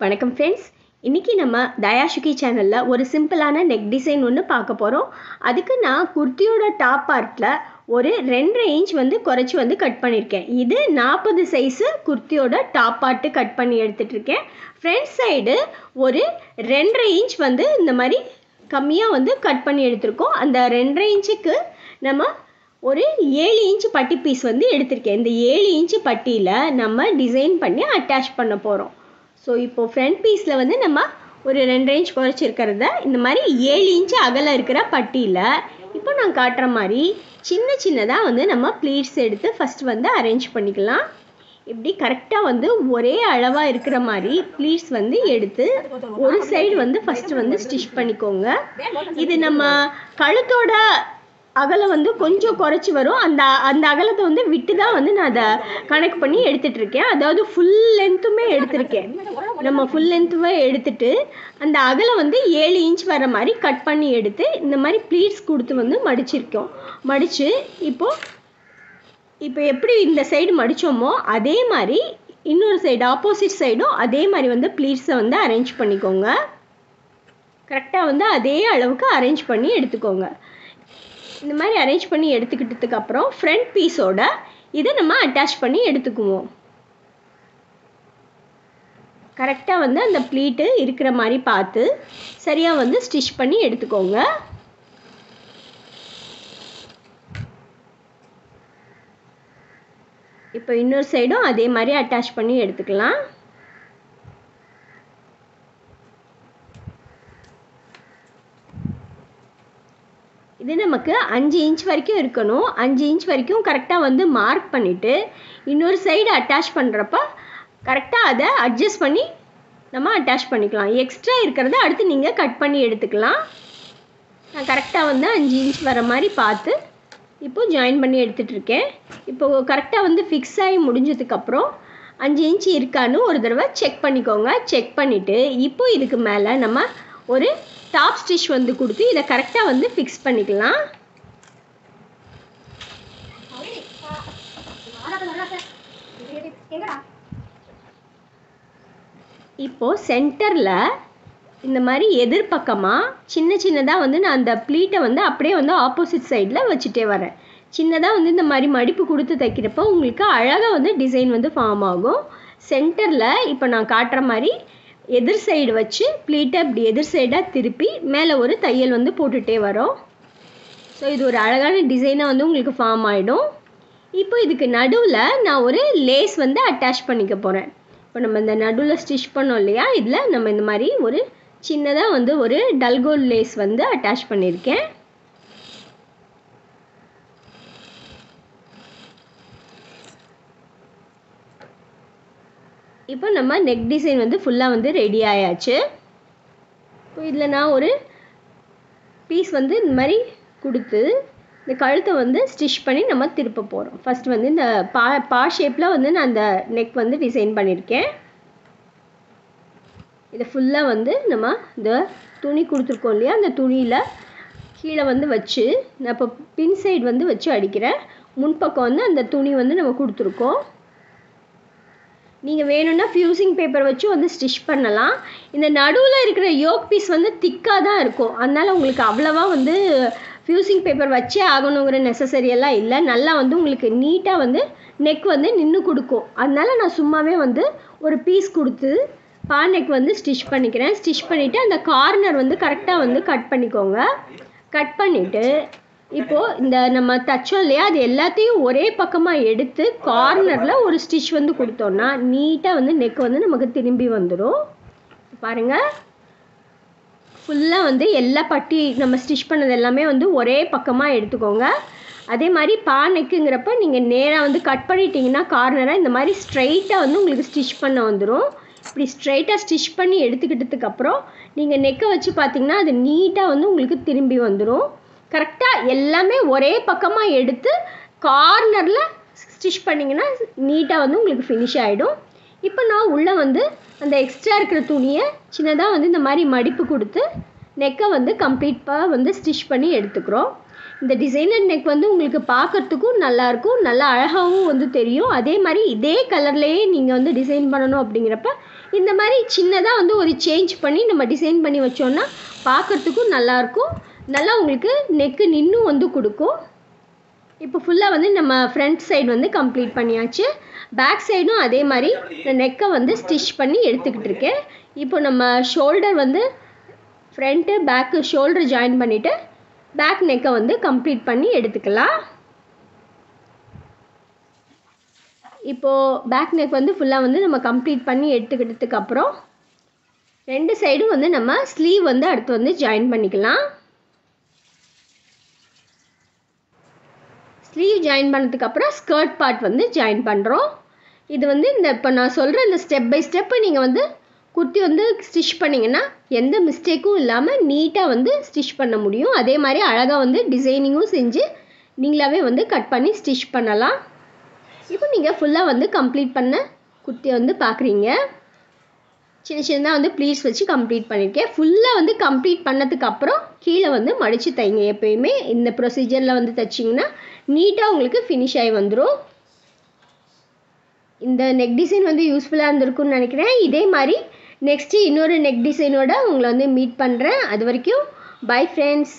வணக்கம் ஃப்ரெண்ட்ஸ், இன்றைக்கி நம்ம தயாஷுகி சேனலில் ஒரு சிம்பிளான நெக் டிசைன் ஒன்று பார்க்க போகிறோம். அதுக்கு நான் குர்த்தியோட டாப் பார்ட்டில் ஒரு 2.5 இன்ச் குறைச்சி கட் பண்ணியிருக்கேன். இது 40 சைஸு குர்த்தியோட டாப் பார்ட்டு கட் பண்ணி எடுத்துகிட்ருக்கேன். ஃப்ரண்ட் சைடு ஒரு 2.5 இன்ச் இந்த மாதிரி கம்மியாக கட் பண்ணி எடுத்திருக்கோம். அந்த 2.5 இன்ச்சுக்கு நம்ம ஒரு 7 இன்ச் பட்டி பீஸ் எடுத்திருக்கேன். இந்த 7 இன்ச்சு பட்டியில் நம்ம டிசைன் பண்ணி அட்டாச் பண்ண போகிறோம். ஸோ இப்போது ஃப்ரண்ட் பீஸில் நம்ம ஒரு 2.5 இன்ச் குறைச்சிருக்கிறத இந்த மாதிரி 7 இன்ச்சு அகலம் இருக்கிற பட்டியில் இப்போ நான் காட்டுற மாதிரி சின்னதாக நம்ம ப்ளீட்ஸ் எடுத்து ஃபஸ்ட் அரேஞ்ச் பண்ணிக்கலாம். இப்படி கரெக்டாக ஒரே அளவாக இருக்கிற மாதிரி ப்ளீட்ஸ் எடுத்து ஒரு சைடு ஃபஸ்ட்டு ஸ்டிச் பண்ணிக்கோங்க. இது நம்ம கழுத்தோட அகலம் கொஞ்சம் குறைச்சி வரும். அந்த அகலத்தை விட்டு தான் நான் அதை கனெக்ட் பண்ணி எடுத்துகிட்ருக்கேன். அதாவது ஃபுல் லென்த்துமே எடுத்திருக்கேன். நம்ம ஃபுல் லென்த்துமே எடுத்துகிட்டு அந்த அகலம் 7 இன்ச் வர மாதிரி கட் பண்ணி எடுத்து இந்த மாதிரி ப்ளீட்ஸ் கொடுத்து மடிச்சிருக்கோம். மடித்து இப்போ எப்படி இந்த சைடு மடித்தோமோ அதே மாதிரி இன்னொரு சைடு ஆப்போசிட் சைடும் அதே மாதிரி ப்ளீட்ஸை அரேஞ்ச் பண்ணிக்கோங்க. கரெக்டாக அதே அளவுக்கு அரேஞ்ச் பண்ணி எடுத்துக்கோங்க. இந்த மாதிரி அரேஞ்ச் பண்ணி எடுத்துக்கிட்டதுக்கு அப்புறம் ஃப்ரண்ட் பீஸோட இதை நம்ம அட்டாச் பண்ணி எடுத்துக்குவோம். கரெக்டாக அந்த ப்ளீட்டு இருக்கிற மாதிரி பார்த்து சரியாக ஸ்டிச் பண்ணி எடுத்துக்கோங்க. இப்போ இன்னொரு சைடும் அதே மாதிரி அட்டாச் பண்ணி எடுத்துக்கலாம். இது நமக்கு 5 இன்ச் வரைக்கும் இருக்கணும். 5 இன்ச் வரைக்கும் கரெக்டாக மார்க் பண்ணிவிட்டு இன்னொரு சைடு அட்டாச் பண்ணுறப்ப கரெக்டாக அதை அட்ஜஸ்ட் பண்ணி நம்ம அட்டாச் பண்ணிக்கலாம். எக்ஸ்ட்ரா இருக்கிறத அடுத்து நீங்கள் கட் பண்ணி எடுத்துக்கலாம். நான் கரெக்டாக 5 இன்ச் வர மாதிரி பார்த்து இப்போது ஜாயின் பண்ணி எடுத்துகிட்ருக்கேன். இப்போது கரெக்டாக ஃபிக்ஸ் ஆகி முடிஞ்சதுக்கப்புறம் 5 இன்ச் இருக்கான்னு ஒரு தடவை செக் பண்ணிக்கோங்க. செக் பண்ணிவிட்டு இப்போ இதுக்கு மேலே நம்ம ஒரு டாப் ஸ்டிச் கொடுத்து இதை கரெக்டாக ஃபிக்ஸ் பண்ணிக்கலாம். இப்போது சென்டரில் இந்த மாதிரி எதிர்பக்கமாக சின்னதாக நான் அந்த ப்ளீட்டை அப்படியே ஆப்போசிட் சைடில் வச்சுட்டே வரேன். சின்னதாக இந்த மாதிரி மடிப்பு கொடுத்து தைக்கிறப்போ உங்களுக்கு அழகாக டிசைன் ஃபார்ம் ஆகும். சென்டரில் இப்போ நான் காட்டுற மாதிரி எதிர் சைடு வச்சு ப்ளீட்டை இப்படி எதிர் சைடாக திருப்பி மேலே ஒரு தையல் போட்டுகிட்டே வரோம். ஸோ இது ஒரு அழகான டிசைனாக உங்களுக்கு ஃபார்ம் ஆகிடும். இப்போ இதுக்கு நடுவில் நான் ஒரு லேஸ் அட்டாச் பண்ணிக்க போகிறேன். இப்போ நம்ம இந்த நடுவில் ஸ்டிச் பண்ணோம் இல்லையா, இதில் நம்ம இந்த மாதிரி ஒரு சின்னதாக ஒரு டல்கோல் லேஸ் அட்டாச் பண்ணியிருக்கேன். இப்போ நம்ம நெக் டிசைன் ஃபுல்லாக ரெடி ஆயாச்சு. இப்போ இதில் நான் ஒரு பீஸ் இந்த மாதிரி கொடுத்து இந்த கழுத்தை ஸ்டிச் பண்ணி நம்ம திருப்ப போகிறோம். ஃபஸ்ட் இந்த பா ஷேப்பில் நான் அந்த நெக் டிசைன் பண்ணியிருக்கேன். இதை ஃபுல்லாக நம்ம இந்த துணி கொடுத்துருக்கோம் இல்லையா, அந்த துணியில் கீழே வச்சு நான் இப்போ பின் சைடு வச்சு அடிக்கிறேன். முன்பக்கம் அந்த துணி நம்ம கொடுத்துருக்கோம். நீங்கள் வேணும்னா ஃப்யூசிங் பேப்பர் வச்சு ஸ்டிச் பண்ணலாம். இந்த நடுவில் இருக்கிற யோக் பீஸ் திக்காக தான் இருக்கும். அதனால் உங்களுக்கு அவ்வளோவா ஃப்யூசிங் பேப்பர் வச்சே ஆகணுங்கிற நெசசரி எல்லாம் இல்லை. நல்லா உங்களுக்கு நீட்டாக நெக் நின்று கொடுக்கும். அதனால் நான் சும்மாவே ஒரு பீஸ் கொடுத்து பா நெக் ஸ்டிச் பண்ணிக்கிறேன். ஸ்டிச் பண்ணிவிட்டு அந்த கார்னர் கரெக்டாக கட் பண்ணிக்கோங்க. கட் பண்ணிவிட்டு இப்போது இந்த நம்ம தச்சோம் இல்லையா, அது எல்லாத்தையும் ஒரே பக்கமாக எடுத்து கார்னரில் ஒரு ஸ்டிச் கொடுத்தோன்னா நீட்டாக நெக் நமக்கு திரும்பி வந்துடும். பாருங்கள், ஃபுல்லாக எல்லா பட்டி நம்ம ஸ்டிச் பண்ணது எல்லாமே ஒரே பக்கமாக எடுத்துக்கோங்க. அதே மாதிரி பா நெக்குங்கிறப்ப நீங்கள் நேராக கட் பண்ணிட்டீங்கன்னா கார்னரை இந்த மாதிரி ஸ்ட்ரைட்டாக உங்களுக்கு ஸ்டிச் பண்ண வந்துடும். இப்படி ஸ்ட்ரைட்டாக ஸ்டிச் பண்ணி எடுத்துக்கிட்டதுக்கப்புறம் நீங்கள் நெக்கை வச்சு பார்த்தீங்கன்னா அது நீட்டாக உங்களுக்கு திரும்பி வந்துடும். கரெக்டாக எல்லாமே ஒரே பக்கமாக எடுத்து கார்னரில் ஸ்டிச் பண்ணிங்கன்னா நீட்டாக உங்களுக்கு ஃபினிஷ் ஆகிடும். இப்போ நான் உள்ளே அந்த எக்ஸ்ட்ரா இருக்கிற துணியை சின்னதாக இந்த மாதிரி மடிப்பு கொடுத்து நெக்கை கம்ப்ளீட்டாக ஸ்டிச் பண்ணி எடுத்துக்கிறோம். இந்த டிசைனர் நெக் உங்களுக்கு பார்க்குறதுக்கும் நல்லாயிருக்கும், நல்லா அழகாகவும் தெரியும். அதே மாதிரி இதே கலர்லேயே நீங்கள் டிசைன் பண்ணணும் அப்படிங்கிறப்ப இந்த மாதிரி சின்னதாக வந்து ஒரு சேஞ்ச் பண்ணி நம்ம டிசைன் பண்ணி வச்சோன்னா பார்க்குறதுக்கும் நல்லாயிருக்கும், நல்லா உங்களுக்கு நெக்கு நின்னும் வந்து கொடுக்கும். இப்போ ஃபுல்லாக வந்து நம்ம ஃப்ரண்ட் சைடு வந்து கம்ப்ளீட் பண்ணியாச்சு. பேக் சைடும் அதே மாதிரி நெக்கை வந்து ஸ்டிச் பண்ணி எடுத்துக்கிட்டு இருக்கேன். இப்போ நம்ம ஷோல்டர் வந்து ஃப்ரண்ட்டு பேக்கு ஷோல்டர் ஜாயின் பண்ணிவிட்டு பேக் நெக்கை வந்து கம்ப்ளீட் பண்ணி எடுத்துக்கலாம். இப்போது பேக் நெக் வந்து ஃபுல்லாக வந்து நம்ம கம்ப்ளீட் பண்ணி எடுத்துக்கிட்டதுக்கப்புறம் 2 சைடும் வந்து நம்ம ஸ்லீவ் வந்து அடுத்து வந்து ஜாயின் பண்ணிக்கலாம். ஸ்லீவ் ஜாயின் பண்ணதுக்கப்புறம் ஸ்கர்ட் பார்ட் வந்து ஜாயின் பண்ணுறோம். இது வந்து இப்போ நான் சொல்கிற இந்த ஸ்டெப் பை ஸ்டெப்பு நீங்கள் வந்து குர்த்தி வந்து ஸ்டிச் பண்ணிங்கன்னா எந்த மிஸ்டேக்கும் இல்லாமல் நீட்டாக வந்து ஸ்டிச் பண்ண முடியும். அதே மாதிரி அழகாக வந்து டிசைனிங்கும் செஞ்சு நீங்களாகவே வந்து கட் பண்ணி ஸ்டிச் பண்ணலாம். இப்போ நீங்கள் ஃபுல்லாக வந்து கம்ப்ளீட் பண்ண குர்த்தியை வந்து பார்க்குறீங்க. சின்ன சின்னதாக வந்து ப்ளீட்ஸ் வச்சு கம்ப்ளீட் பண்ணியிருக்கேன். ஃபுல்லாக வந்து கம்ப்ளீட் பண்ணதுக்கப்புறம் கீழே வந்து மடித்து தைங்க. எப்போயுமே இந்த ப்ரொசீஜரில் வந்து தைச்சிங்கன்னா நீட்டாக உங்களுக்கு ஃபினிஷ் ஆகி வந்துடும். இந்த நெக் டிசைன் வந்து யூஸ்ஃபுல்லாக இருந்திருக்குன்னு நினைக்கிறேன். இதே மாதிரி நெக்ஸ்ட்டு இன்னொரு நெக் டிசைனோட உங்களை வந்து மீட் பண்ணுறேன். அது வரைக்கும் பை ஃப்ரெண்ட்ஸ்.